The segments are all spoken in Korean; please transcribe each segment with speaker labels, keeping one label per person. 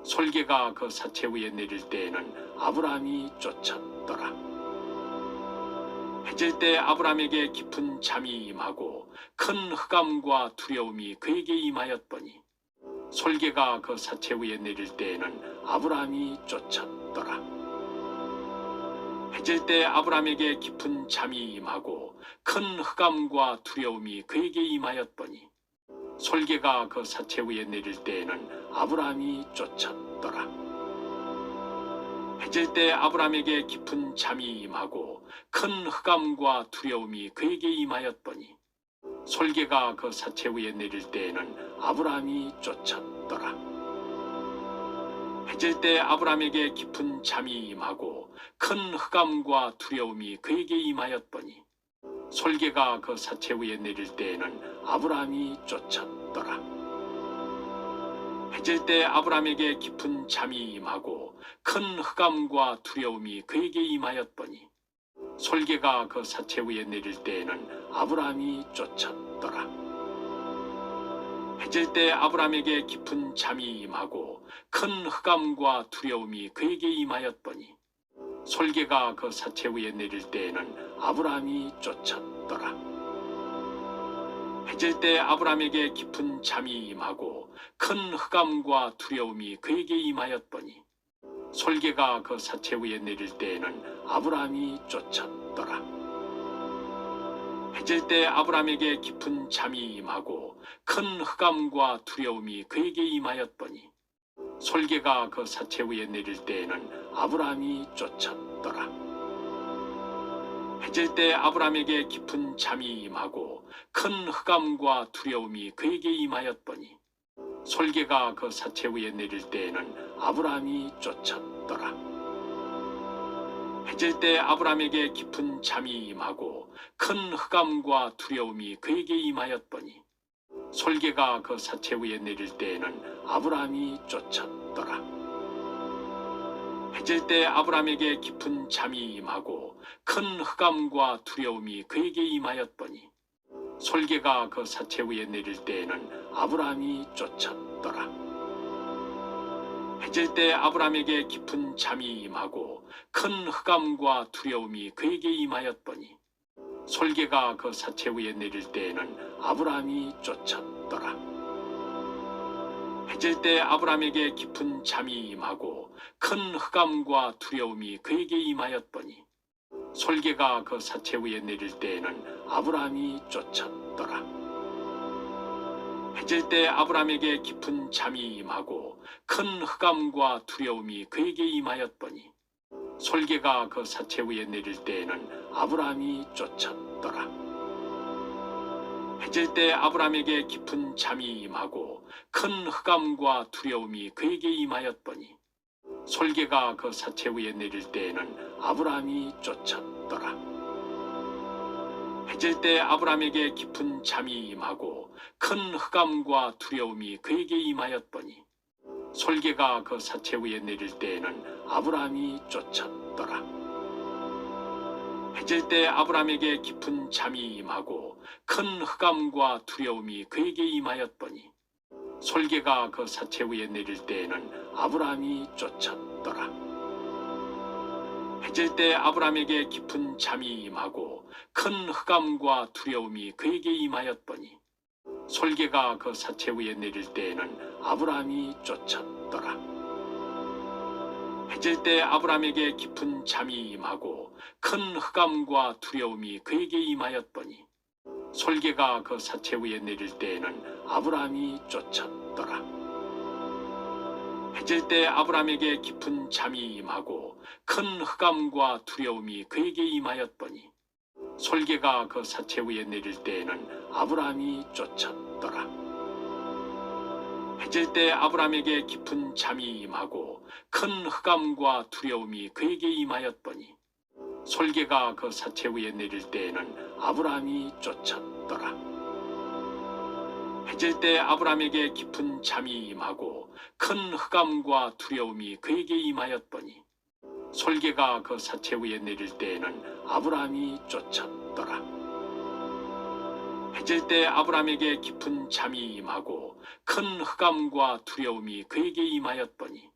Speaker 1: 솔개가 그 사체 위에 내릴 때에는 아브라함이 쫓았더라. 해질 때 아브라함에게 깊은 잠이 임하고 큰 흑암과 두려움이 그에게 임하였더니 솔개가 그 사체 위에 내릴 때에는 아브라함이 쫓았더라. 해질 때 아브라함에게 깊은 잠이 임하고 큰 흑암과 두려움이 그에게 임하였더니 솔개가 그 사체 위에 내릴 때에는 아브라함이 쫓았더라. 해질 때 아브라함에게 깊은 잠이 임하고 큰 흑암과 두려움이 그에게 임하였더니 솔개가 그 사체 위에 내릴 때에는 아브라함이 쫓았더라. 해질 때 아브라함에게 깊은 잠이 임하고 큰 흑암과 두려움이 그에게 임하였더니 솔개가 그 사체 위에 내릴 때에는 아브라함이 쫓았더라. 해질 때 아브라함에게 깊은 잠이 임하고 큰 흑암과 두려움이 그에게 임하였더니 솔개가 그 사체 위에 내릴 때에는 아브라함이 쫓았더라. 해질 때 아브라함에게 깊은 잠이 임하고 큰 흑암과 두려움이 그에게 임하였더니 솔개가 그 사체 위에 내릴 때에는 아브라함이 쫓았더라. 해질 때 아브라함에게 깊은 잠이 임하고 큰 흑암과 두려움이 그에게 임하였더니 솔개가 그 사체 위에 내릴 때에는 아브라함이 쫓았더라. 해질 때 아브라함에게 깊은 잠이 임하고 큰 흑암과 두려움이 그에게 임하였더니 솔개가 그 사체 위에 내릴 때에는 아브라함이 쫓았더라. 해질 때 아브라함에게 깊은 잠이 임하고 큰 흑암과 두려움이 그에게 임하였더니 솔개가 그 사체 위에 내릴 때에는 아브라함이 쫓았더라. 해질 때 아브라함에게 깊은 잠이 임하고 큰 흑암과 두려움이 그에게 임하였더니 솔개가 그 사체 위에 내릴 때에는 아브라함이 쫓았더라. 해질 때 아브라함에게 깊은 잠이 임하고 큰 흑암과 두려움이 그에게 임하였더니 솔개가 그 사체 위에 내릴 때에는 아브라함이 쫓았더라. 해질 때 아브라함에게 깊은 잠이 임하고 큰 흑암과 두려움이 그에게 임하였더니 솔개가 그 사체 위에 내릴 때에는 아브라함이 쫓았더라. 해질 때 아브라함에게 깊은 잠이 임하고 큰 흑암과 두려움이 그에게 임하였더니 솔개가 그 사체 위에 내릴 때에는 아브라함이 쫓았더라. 해질 때 아브라함에게 깊은 잠이 임하고 큰 흑암과 두려움이 그에게 임하였더니 솔개가 그 사체 위에 내릴 때에는 아브라함이 쫓았더라. 해질 때 아브라함에게 깊은 잠이 임하고 큰 흑암과 두려움이 그에게 임하였더니 솔개가 그 사체 위에 내릴 때에는 아브라함이 쫓았더라. 해질 때 아브라함에게 깊은 잠이 임하고 큰 흑암과 두려움이 그에게 임하였더니 솔개가 그 사체 위에 내릴 때에는 아브라함이 쫓았더라. 해질 때 아브라함에게 깊은 잠이 임하고 큰 흑암과 두려움이 그에게 임하였더니 솔개가 그 사체 위에 내릴 때에는 아브라함이 쫓았더라. 해질 때 아브라함에게 깊은 잠이 임하고 큰 흑암과 두려움이 그에게 임하였더니 솔개가 그 사체 위에 내릴 때에는 아브라함이 쫓았더라. 해질 때 아브라함에게 깊은 잠이 임하고 큰 흑암과 두려움이 그에게 임하였더니 솔개가 그 사체 위에 내릴 때에는 아브라함이 쫓았더라. 해질 때 아브라함에게 깊은 잠이 임하고 큰 흑암과 두려움이 그에게 임하였더니 솔개가 그 사체 위에 내릴 때에는 아브라함이 쫓았더라. 해질 때 아브라함에게 깊은 잠이 임하고 큰 흑암과 두려움이 그에게 임하였더니 솔개가 그 사체 위에 내릴 때에는 아브라함이 쫓았더라. 해질 때 아브라함에게 깊은 잠이 임하고 큰 흑암과 두려움이 그에게 임하였더니 솔개가 그 사체 위에 내릴 때에는 아브라함이 쫓았더라. 해질 때 아브라함에게 깊은 잠이 임하고 큰 흑암과 두려움이 그에게 임하였더니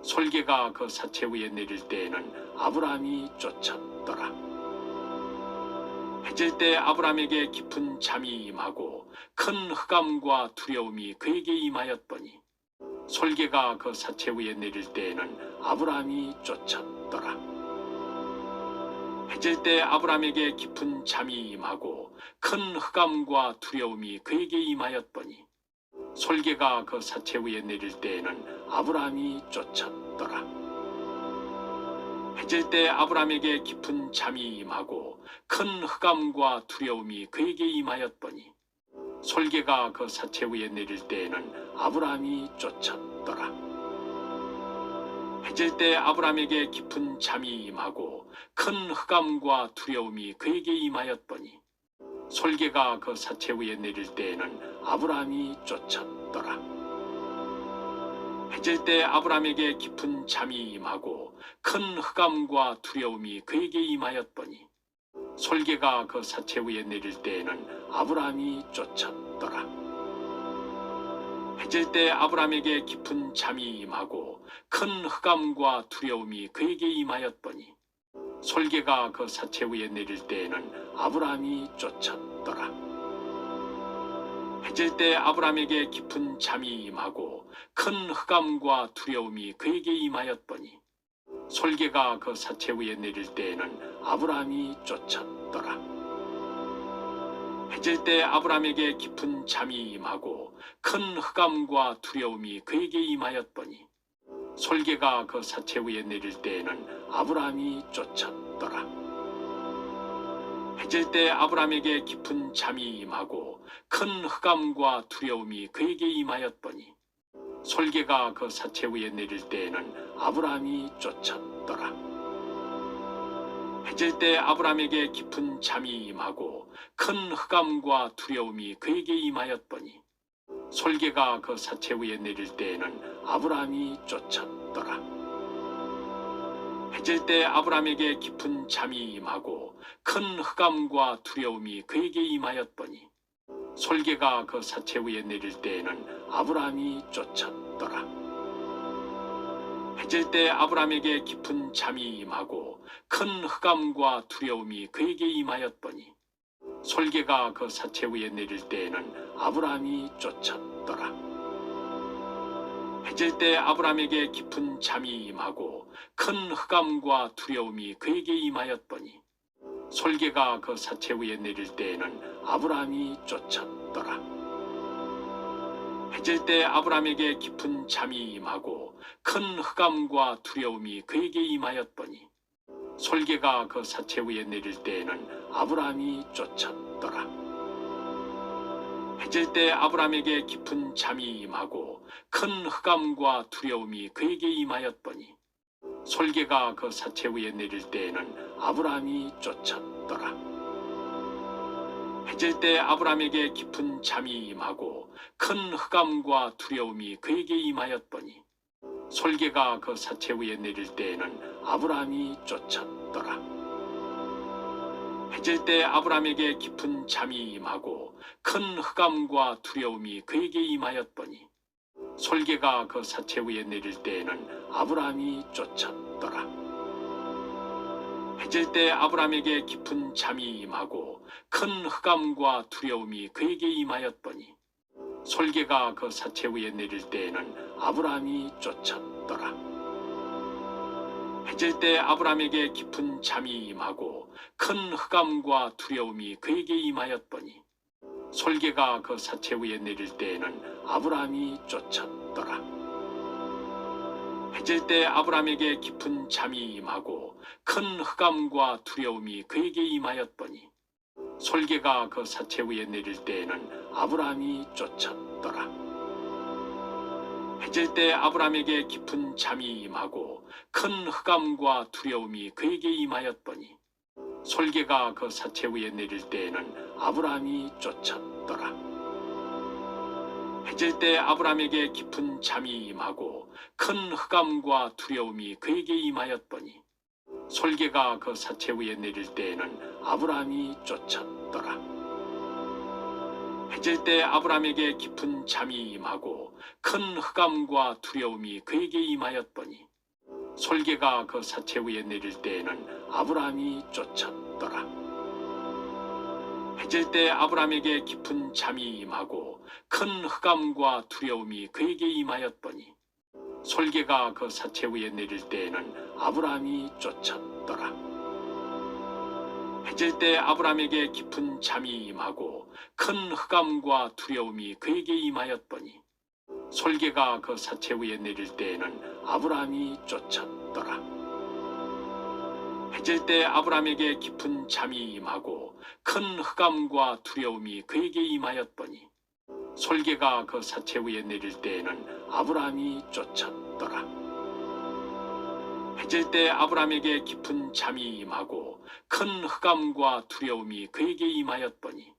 Speaker 1: 솔개가 그 사체 위에 내릴 때에는 아브라함이 쫓았더라. 해질 때 아브라함에게 깊은 잠이 임하고 큰 흑암과 두려움이 그에게 임하였더니 솔개가 그 사체 위에 내릴 때에는 아브라함이 쫓았더라. 해질 때 아브라함에게 깊은 잠이 임하고 큰 흑암과 두려움이 그에게 임하였더니 솔개가 그 사체 위에 내릴 때에는 아브라함이 쫓았더라. 해질 때 아브라함에게 깊은 잠이 임하고 큰 흑암과 두려움이 그에게 임하였더니 솔개가 그 사체 위에 내릴 때에는 아브라함이 쫓았더라. 해질 때 아브라함에게 깊은 잠이 임하고 큰 흑암과 두려움이 그에게 임하였더니 솔개가 그 사체 위에 내릴 때에는 아브라함이 쫓았더라. 해질 때 아브라함에게 깊은 잠이 임하고 큰 흑암과 두려움이 그에게 임하였더니 솔개가 그 사체 위에 내릴 때에는 아브라함이 쫓았더라. 해질 때 아브라함에게 깊은 잠이 임하고 큰 흑암과 두려움이 그에게 임하였더니 솔개가 그 사체 위에 내릴 때에는 아브라함이 쫓았더라. 해질 때 아브라함에게 깊은 잠이 임하고 큰 흑암과 두려움이 그에게 임하였더니 솔개가 그 사체 위에 내릴 때에는 아브라함이 쫓았더라. 해질 때 아브라함에게 깊은 잠이 임하고 큰 흑암과 두려움이 그에게 임하였더니 솔개가 그 사체 위에 내릴 때에는 아브라함이 쫓았더라. 해질 때 아브라함에게 깊은 잠이 임하고 큰 흑암과 두려움이 그에게 임하였더니 솔개가 그 사체 위에 내릴 때에는 아브라함이 쫓았더라. 해질 때 아브라함에게 깊은 잠이 임하고 큰 흑암과 두려움이 그에게 임하였더니 솔개가 그 사체 위에 내릴 때에는 아브라함이 쫓았더라. 해질 때 아브라함에게 깊은 잠이 임하고 큰 흑암과 두려움이 그에게 임하였더니 솔개가 그 사체 위에 내릴 때에는 아브라함이 쫓았더라. 해질 때 아브라함에게 깊은 잠이 임하고 큰 흑암과 두려움이 그에게 임하였더니 솔개가 그 사체 위에 내릴 때에는 아브라함이 쫓았더라. 해질 때 아브라함에게 깊은 잠이 임하고 큰 흑암과 두려움이 그에게 임하였더니 솔개가 그 사체 위에 내릴 때에는 아브라함이 쫓았더라. 해질 때 아브라함에게 깊은 잠이 임하고 큰 흑암과 두려움이 그에게 임하였더니 솔개가 그 사체 위에 내릴 때에는 아브라함이 쫓았더라. 해질 때 아브라함에게 깊은 잠이 임하고 큰 흑암과 두려움이 그에게 임하였더니 솔개가 그 사체 위에 내릴 때에는 아브라함이 쫓았더라. 해질 때 아브라함에게 깊은 잠이 임하고 큰 흑암과 두려움이 그에게 임하였더니 솔개가 그 사체 위에 내릴 때에는 아브라함이 쫓았더라. 해질 때 아브라함에게 깊은 잠이 임하고 큰 흑암과 두려움이 그에게 임하였더니 솔개가 그 사체 위에 내릴 때에는 아브라함이 쫓았더라. 해질 때 아브라함에게 깊은 잠이 임하고 큰 흑암과 두려움이 그에게 임하였더니 솔개가 그 사체 위에 내릴 때에는 아브라함이 쫓았더라. 해질 때 아브라함에게 깊은 잠이 임하고 큰 흑암과 두려움이 그에게 임하였더니 솔개가 그 사체 위에 내릴 때에는 아브라함이 쫓았더라. 해질 때 아브라함에게 깊은 잠이 임하고 큰 흑암과 두려움이 그에게 임하였더니 솔개가 그 사체 위에 내릴 때에는 아브라함이 쫓았더라. 해질 때 아브라함에게 깊은 잠이 임하고 큰 흑암과 두려움이 그에게 임하였더니 솔개가 그 사체 위에 내릴 때에는 아브라함이 쫓았더라. 해질 때 아브라함에게 깊은 잠이 임하고 큰 흑암과 두려움이 그에게 임하였더니 솔개가 그 사체 위에 내릴 때에는 아브라함이 쫓았더라. 해질 때 아브라함에게 깊은 잠이 임하고 큰 흑암과 두려움이 그에게 임하였더니 솔개가 그 사체 위에 내릴 때에는 아브라함이 쫓았더라. 해질 때 아브라함에게 깊은 잠이 임하고 큰 흑암과 두려움이 그에게 임하였더니 솔개가 그 사체 위에 내릴 때에는 아브라함이 쫓았더라. 해질 때 아브라함에게 깊은 잠이 임하고 큰 흑암과 두려움이 그에게 임하였더니 솔개가 그 사체 위에 내릴 때에는 아브라함이 쫓았더라. 해질 때 아브라함에게 깊은 잠이 임하고 큰 흑암과 두려움이 그에게 임하였더니 솔개가 그 사체 위에 내릴 때에는 아브라함이 쫓았더라. 해질 때 아브라함에게 깊은 잠이 임하고 큰 흑암과 두려움이 그에게 임하였더니